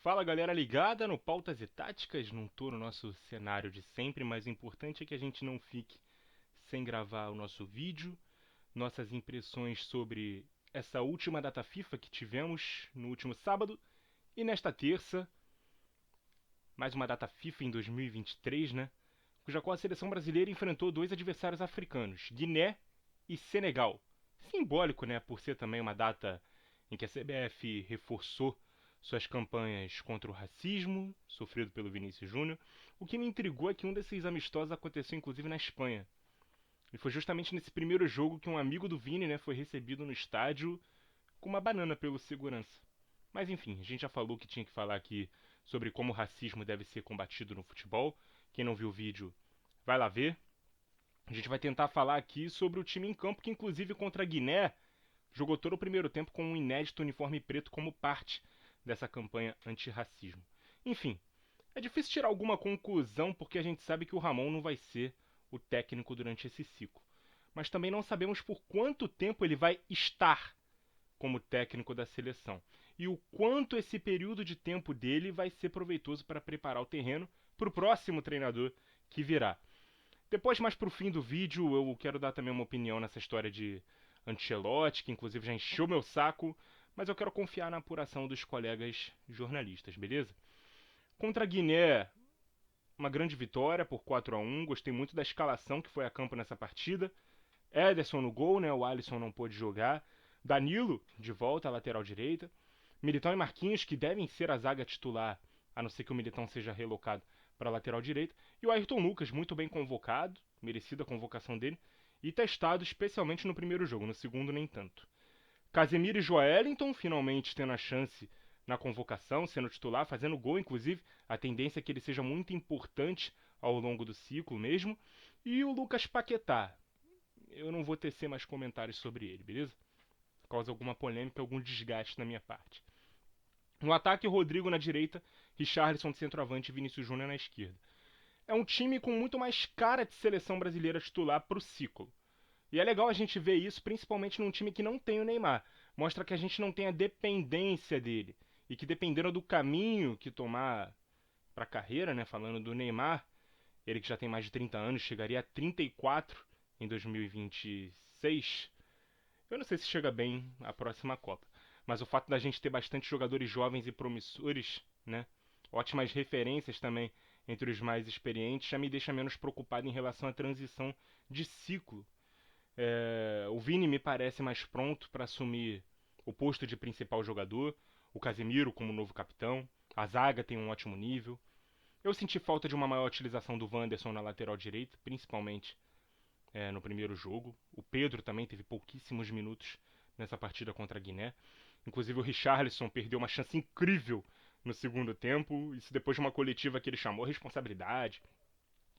Fala galera ligada no Pautas e Táticas, não tô no nosso cenário de sempre, mas o importante é que a gente não fique sem gravar o nosso vídeo, nossas impressões sobre essa última data FIFA que tivemos no último sábado e nesta terça, mais uma data FIFA em 2023, né? Cuja qual a seleção brasileira enfrentou dois adversários africanos, Guiné e Senegal. Simbólico, né, por ser também uma data em que a CBF reforçou suas campanhas contra o racismo, sofrido pelo Vinícius Júnior. O que me intrigou é que um desses amistosos aconteceu inclusive na Espanha. E foi justamente nesse primeiro jogo que um amigo do Vini, né, foi recebido no estádio com uma banana pelo segurança. Mas enfim, a gente já falou que tinha que falar aqui sobre como o racismo deve ser combatido no futebol. Quem não viu o vídeo, vai lá ver. A gente vai tentar falar aqui sobre o time em campo, que inclusive contra a Guiné jogou todo o primeiro tempo com um inédito uniforme preto como parte dessa campanha antirracismo. Enfim, é difícil tirar alguma conclusão porque a gente sabe que o Ramon não vai ser o técnico durante esse ciclo. Mas também não sabemos por quanto tempo ele vai estar como técnico da seleção e o quanto esse período de tempo dele vai ser proveitoso para preparar o terreno para o próximo treinador que virá. Depois, mais pro fim do vídeo, eu quero dar também uma opinião nessa história de Ancelotti, que inclusive já encheu meu saco, mas eu quero confiar na apuração dos colegas jornalistas, beleza? Contra a Guiné, uma grande vitória por 4-1. Gostei muito da escalação que foi a campo nessa partida. Ederson no gol, né? O Alisson não pôde jogar. Danilo de volta à lateral direita. Militão e Marquinhos, que devem ser a zaga titular, a não ser que o Militão seja relocado para a lateral direita. E o Ayrton Lucas, muito bem convocado, merecida a convocação dele, e testado especialmente no primeiro jogo, no segundo nem tanto. Casemiro e Joelinton finalmente tendo a chance na convocação, sendo titular, fazendo gol, inclusive. A tendência é que ele seja muito importante ao longo do ciclo mesmo. E o Lucas Paquetá. Eu não vou tecer mais comentários sobre ele, beleza? Causa alguma polêmica, algum desgaste na minha parte. No ataque, Rodrigo na direita, Richarlison de centroavante e Vinícius Júnior na esquerda. É um time com muito mais cara de seleção brasileira titular pro ciclo. E é legal a gente ver isso, principalmente num time que não tem o Neymar. Mostra que a gente não tem a dependência dele. E que dependendo do caminho que tomar pra carreira, né, falando do Neymar, ele que já tem mais de 30 anos, chegaria a 34 em 2026. Eu não sei se chega bem à próxima Copa. Mas o fato da gente ter bastante jogadores jovens e promissores, né? Ótimas referências também entre os mais experientes, já me deixa menos preocupado em relação à transição de ciclo. O Vini me parece mais pronto para assumir o posto de principal jogador, o Casemiro como novo capitão, a zaga tem um ótimo nível. Eu senti falta de uma maior utilização do Wanderson na lateral direita, principalmente no primeiro jogo. O Pedro também teve pouquíssimos minutos nessa partida contra a Guiné. Inclusive o Richarlison perdeu uma chance incrível no segundo tempo. Isso depois de uma coletiva que ele chamou a responsabilidade.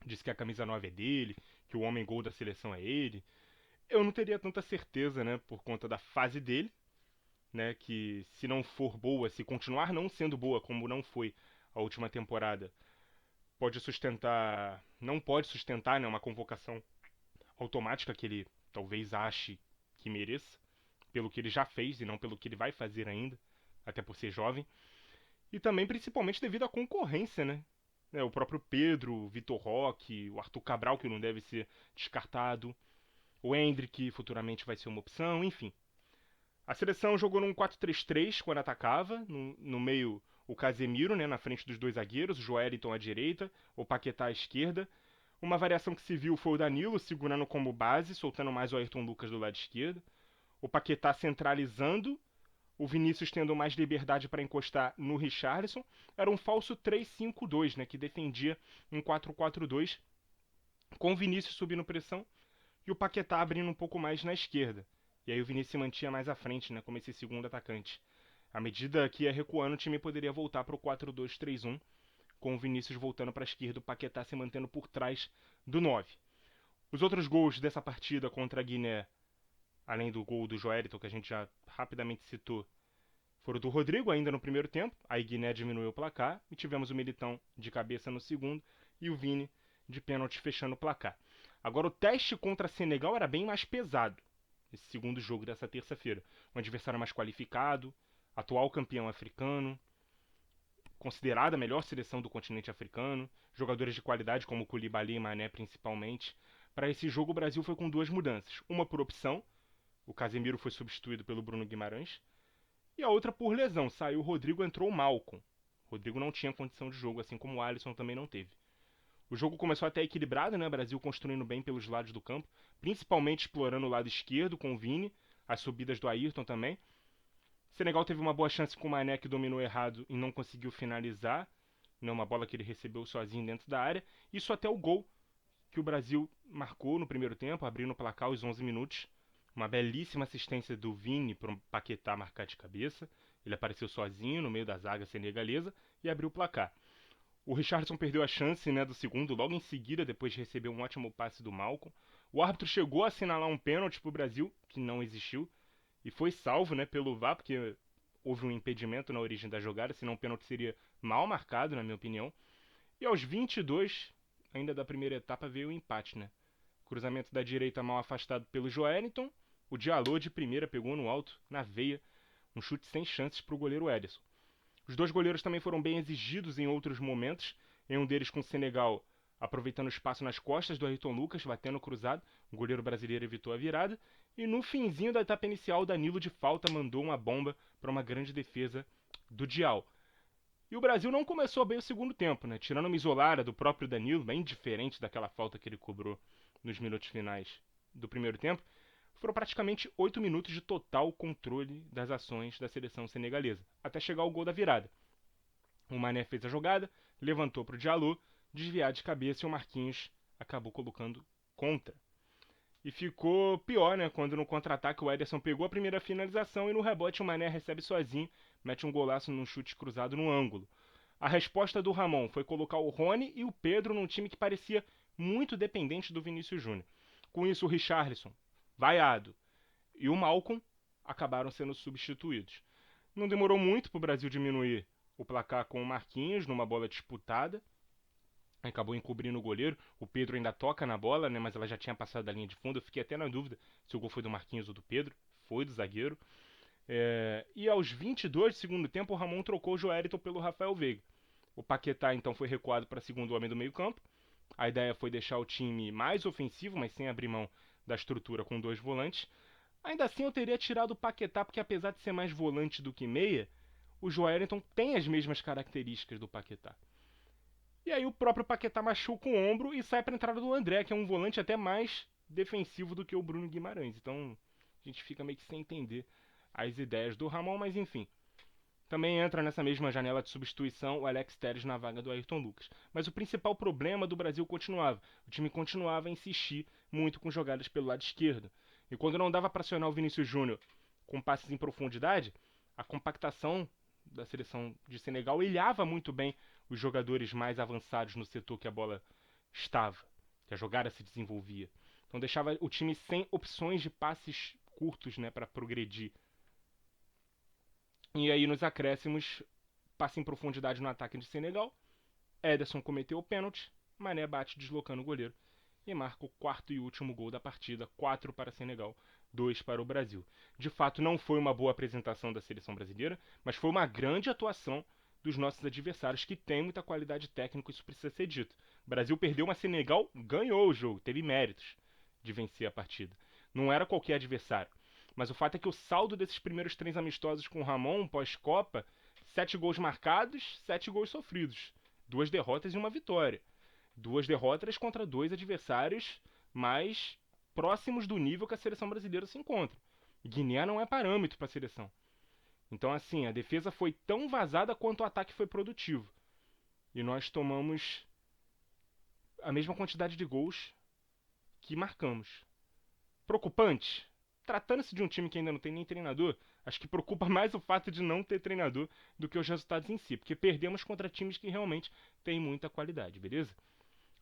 Disse que a camisa 9 é dele, que o homem gol da seleção é ele. Eu não teria tanta certeza, né, por conta da fase dele, né, que se não for boa, se continuar não sendo boa como não foi a última temporada, não pode sustentar, né, uma convocação automática que ele talvez ache que mereça, pelo que ele já fez e não pelo que ele vai fazer ainda, até por ser jovem. E também, principalmente, devido à concorrência, né? O próprio Pedro, o Vitor Roque, o Arthur Cabral, que não deve ser descartado, o Hendrick, que futuramente vai ser uma opção, enfim. A seleção jogou num 4-3-3 quando atacava, no meio o Casemiro, né, na frente dos dois zagueiros, o Joelinton à direita, o Paquetá à esquerda. Uma variação que se viu foi o Danilo segurando como base, soltando mais o Ayrton Lucas do lado esquerdo. O Paquetá centralizando, o Vinícius tendo mais liberdade para encostar no Richarlison. Era um falso 3-5-2, né, que defendia um 4-4-2, com o Vinícius subindo pressão e o Paquetá abrindo um pouco mais na esquerda. E aí o Vinícius se mantinha mais à frente, né, como esse segundo atacante. À medida que ia recuando, o time poderia voltar para o 4-2-3-1, com o Vinícius voltando para a esquerda, o Paquetá se mantendo por trás do 9. Os outros gols dessa partida contra a Guiné, além do gol do Joelinton, que a gente já rapidamente citou, foram do Rodrigo ainda no primeiro tempo, aí Guiné diminuiu o placar, e tivemos o Militão de cabeça no segundo, e o Vini de pênalti fechando o placar. Agora o teste contra Senegal era bem mais pesado, esse segundo jogo dessa terça-feira. Um adversário mais qualificado, atual campeão africano, considerada a melhor seleção do continente africano, jogadores de qualidade como Koulibaly e Mané principalmente. Para esse jogo o Brasil foi com duas mudanças, uma por opção, o Casemiro foi substituído pelo Bruno Guimarães, e a outra por lesão, saiu o Rodrigo, entrou o Malcom. O Rodrigo não tinha condição de jogo, assim como o Alisson também não teve. O jogo começou até equilibrado, né? O Brasil construindo bem pelos lados do campo, principalmente explorando o lado esquerdo com o Vini, as subidas do Ayrton também. O Senegal teve uma boa chance com o Mané, que dominou errado e não conseguiu finalizar, né? Uma bola que ele recebeu sozinho dentro da área. Isso até o gol que o Brasil marcou no primeiro tempo, abrindo o placar aos 11 minutos. Uma belíssima assistência do Vini para o Paquetá marcar de cabeça. Ele apareceu sozinho no meio da zaga senegalesa e abriu o placar. O Richarlison perdeu a chance, né, do segundo logo em seguida, depois de receber um ótimo passe do Malcom. O árbitro chegou a assinalar um pênalti para o Brasil, que não existiu, e foi salvo, né, pelo VAR, porque houve um impedimento na origem da jogada, senão o pênalti seria mal marcado, na minha opinião. E aos 22, ainda da primeira etapa, veio o empate, né? Cruzamento da direita mal afastado pelo Joelinton. O Diallo de primeira pegou no alto, na veia, um chute sem chances para o goleiro Ederson. Os dois goleiros também foram bem exigidos em outros momentos, em um deles com o Senegal aproveitando o espaço nas costas do Ayrton Lucas, batendo cruzado, o goleiro brasileiro evitou a virada, e no finzinho da etapa inicial, o Danilo de falta mandou uma bomba para uma grande defesa do Dial. E o Brasil não começou bem o segundo tempo, né? Tirando uma isolada do próprio Danilo, bem diferente daquela falta que ele cobrou nos minutos finais do primeiro tempo, foram praticamente 8 minutos de total controle das ações da seleção senegalesa, até chegar o gol da virada. O Mané fez a jogada, levantou para o Diallo, desviar de cabeça e o Marquinhos acabou colocando contra. E ficou pior, né? Quando no contra-ataque o Ederson pegou a primeira finalização e no rebote o Mané recebe sozinho, mete um golaço num chute cruzado no ângulo. A resposta do Ramon foi colocar o Rony e o Pedro num time que parecia muito dependente do Vinícius Júnior. Com isso, o Richarlison, vaiado, e o Malcom acabaram sendo substituídos. Não demorou muito para o Brasil diminuir o placar com o Marquinhos numa bola disputada. Acabou encobrindo o goleiro. O Pedro ainda toca na bola, né? Mas ela já tinha passado da linha de fundo. Eu fiquei até na dúvida se o gol foi do Marquinhos ou do Pedro. Foi do zagueiro. E aos 22 do segundo tempo, o Ramon trocou o Joelinton pelo Rafael Veiga. O Paquetá então foi recuado para segundo homem do meio campo. A ideia foi deixar o time mais ofensivo, mas sem abrir mão da estrutura com dois volantes. Ainda assim eu teria tirado o Paquetá, porque apesar de ser mais volante do que meia, o Joelinton tem as mesmas características do Paquetá. E aí o próprio Paquetá machuca o ombro e sai para a entrada do André, que é um volante até mais defensivo do que o Bruno Guimarães. Então a gente fica meio que sem entender as ideias do Ramon, mas enfim. Também entra nessa mesma janela de substituição o Alex Telles na vaga do Ayrton Lucas. Mas o principal problema do Brasil continuava. O time continuava a insistir muito com jogadas pelo lado esquerdo. E quando não dava para acionar o Vinícius Júnior com passes em profundidade, a compactação da seleção de Senegal ilhava muito bem os jogadores mais avançados no setor que a bola estava, que a jogada se desenvolvia. Então deixava o time sem opções de passes curtos, né, para progredir. E aí nos acréscimos, passe em profundidade no ataque de Senegal. Ederson cometeu o pênalti, Mané bate deslocando o goleiro e marca o quarto e último gol da partida, 4 para Senegal, 2 para o Brasil. De fato, não foi uma boa apresentação da seleção brasileira, mas foi uma grande atuação dos nossos adversários, que tem muita qualidade técnica, isso precisa ser dito. O Brasil perdeu, mas Senegal ganhou o jogo, teve méritos de vencer a partida. Não era qualquer adversário. Mas o fato é que o saldo desses primeiros 3 amistosos com o Ramon, pós-Copa, 7 gols marcados, 7 gols sofridos. 2 derrotas e uma vitória. 2 derrotas contra 2 adversários mais próximos do nível que a seleção brasileira se encontra. Guiné não é parâmetro para a seleção. Então, assim, a defesa foi tão vazada quanto o ataque foi produtivo. E nós tomamos a mesma quantidade de gols que marcamos. Preocupante? Tratando-se de um time que ainda não tem nem treinador, acho que preocupa mais o fato de não ter treinador do que os resultados em si, porque perdemos contra times que realmente têm muita qualidade, beleza?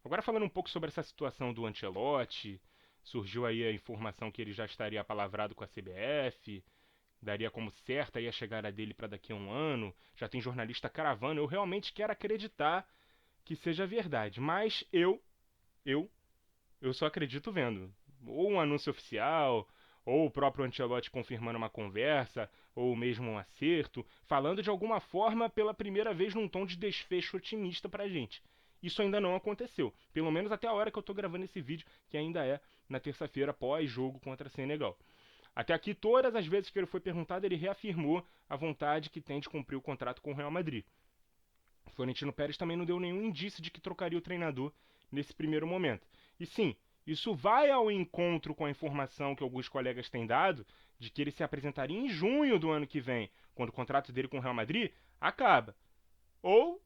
Agora falando um pouco sobre essa situação do Ancelotti, surgiu aí a informação que ele já estaria apalavrado com a CBF, daria como certa aí a chegada dele para daqui a um ano, já tem jornalista caravana, eu realmente quero acreditar que seja verdade, mas eu só acredito vendo. Ou um anúncio oficial, ou o próprio Ancelotti confirmando uma conversa, ou mesmo um acerto, falando de alguma forma pela primeira vez num tom de desfecho otimista pra gente. Isso ainda não aconteceu, pelo menos até a hora que eu tô gravando esse vídeo, que ainda é na terça-feira pós-jogo contra a Senegal. Até aqui, todas as vezes que ele foi perguntado, ele reafirmou a vontade que tem de cumprir o contrato com o Real Madrid. Florentino Pérez também não deu nenhum indício de que trocaria o treinador nesse primeiro momento. E sim, isso vai ao encontro com a informação que alguns colegas têm dado de que ele se apresentaria em junho do ano que vem, quando o contrato dele com o Real Madrid acaba. Ou,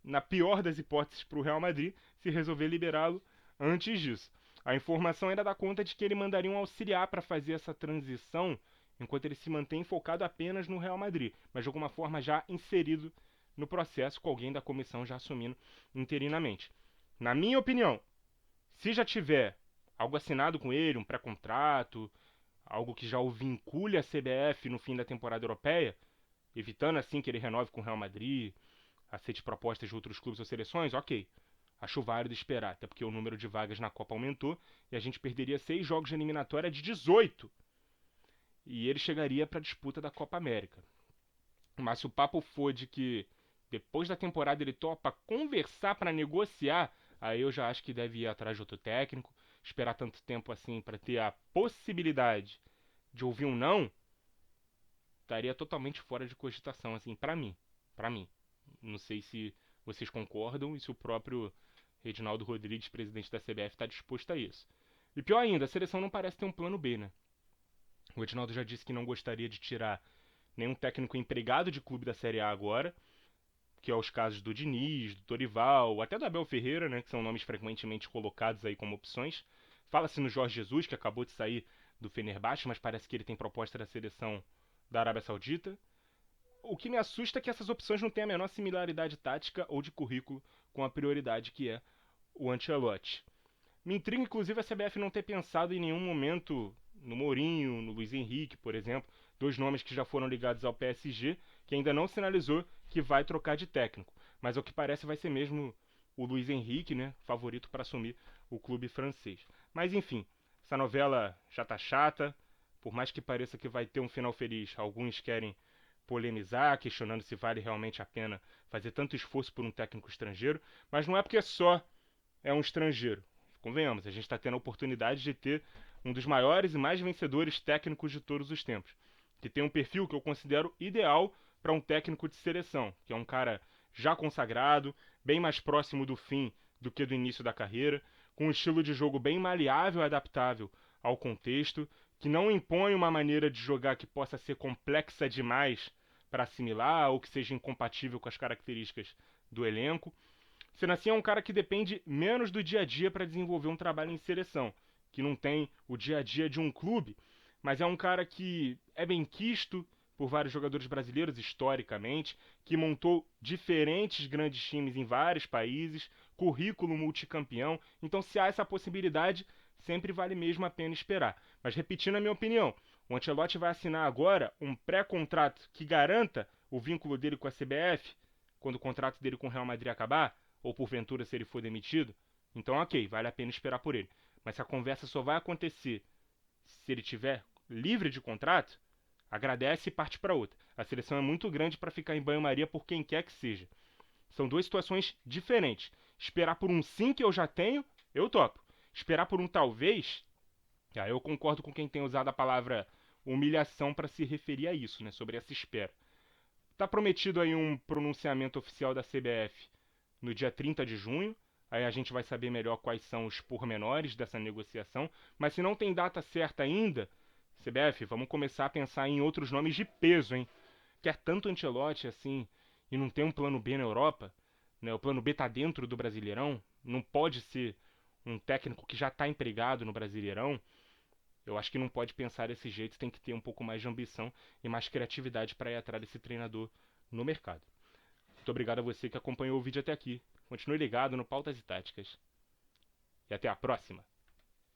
na pior das hipóteses para o Real Madrid, se resolver liberá-lo antes disso. A informação ainda dá conta de que ele mandaria um auxiliar para fazer essa transição, enquanto ele se mantém focado apenas no Real Madrid, mas de alguma forma já inserido no processo, com alguém da comissão já assumindo interinamente. Na minha opinião, se já tiver algo assinado com ele, um pré-contrato, algo que já o vincule à CBF no fim da temporada europeia, evitando assim que ele renove com o Real Madrid, aceite propostas de outros clubes ou seleções, ok. Acho válido esperar, até porque o número de vagas na Copa aumentou e a gente perderia 6 jogos de eliminatória de 18. E ele chegaria para a disputa da Copa América. Mas se o papo for de que depois da temporada ele topa conversar para negociar, aí eu já acho que deve ir atrás de outro técnico. Esperar tanto tempo assim para ter a possibilidade de ouvir um não, estaria totalmente fora de cogitação, assim, para mim. Para mim. Não sei se vocês concordam e se o próprio Reginaldo Rodrigues, presidente da CBF, está disposto a isso. E pior ainda, a seleção não parece ter um plano B, né? O Reginaldo já disse que não gostaria de tirar nenhum técnico empregado de clube da Série A agora, que é os casos do Diniz, do Dorival, até do Abel Ferreira, né, que são nomes frequentemente colocados aí como opções. Fala-se no Jorge Jesus, que acabou de sair do Fenerbahçe, mas parece que ele tem proposta da seleção da Arábia Saudita. O que me assusta é que essas opções não têm a menor similaridade tática ou de currículo com a prioridade que é o Ancelotti. Me intriga, inclusive, a CBF não ter pensado em nenhum momento no Mourinho, no Luiz Henrique, por exemplo, dois nomes que já foram ligados ao PSG, que ainda não sinalizou que vai trocar de técnico. Mas ao que parece vai ser mesmo o Luiz Henrique, né, favorito para assumir o clube francês. Mas enfim, essa novela já tá chata, por mais que pareça que vai ter um final feliz, alguns querem polemizar, questionando se vale realmente a pena fazer tanto esforço por um técnico estrangeiro, mas não é porque só é um estrangeiro. Convenhamos, a gente está tendo a oportunidade de ter um dos maiores e mais vencedores técnicos de todos os tempos, que tem um perfil que eu considero ideal para um técnico de seleção, que é um cara já consagrado, bem mais próximo do fim do que do início da carreira, com um estilo de jogo bem maleável e adaptável ao contexto, que não impõe uma maneira de jogar que possa ser complexa demais para assimilar ou que seja incompatível com as características do elenco. Sendo assim, é um cara que depende menos do dia a dia para desenvolver um trabalho em seleção, que não tem o dia a dia de um clube, mas é um cara que é bem quisto por vários jogadores brasileiros historicamente, que montou diferentes grandes times em vários países, currículo multicampeão. Então, se há essa possibilidade, sempre vale mesmo a pena esperar. Mas repetindo a minha opinião, o Ancelotti vai assinar agora um pré-contrato que garanta o vínculo dele com a CBF quando o contrato dele com o Real Madrid acabar, ou porventura se ele for demitido, então ok, vale a pena esperar por ele. Mas se a conversa só vai acontecer se ele tiver livre de contrato, agradece e parte para outra. A seleção é muito grande para ficar em banho-maria por quem quer que seja. São duas situações diferentes. Esperar por um sim que eu já tenho, eu topo. Esperar por um talvez, eu concordo com quem tem usado a palavra humilhação para se referir a isso, né, sobre essa espera. Tá prometido aí um pronunciamento oficial da CBF no dia 30 de junho. Aí a gente vai saber melhor quais são os pormenores dessa negociação. Mas se não tem data certa ainda, CBF, vamos começar a pensar em outros nomes de peso, hein? Quer tanto Ancelotti assim e não tem um plano B na Europa? Né? O plano B tá dentro do Brasileirão? Não pode ser um técnico que já está empregado no Brasileirão? Eu acho que não pode pensar desse jeito, tem que ter um pouco mais de ambição e mais criatividade para ir atrás desse treinador no mercado. Muito obrigado a você que acompanhou o vídeo até aqui. Continue ligado no Pautas e Táticas. E até a próxima!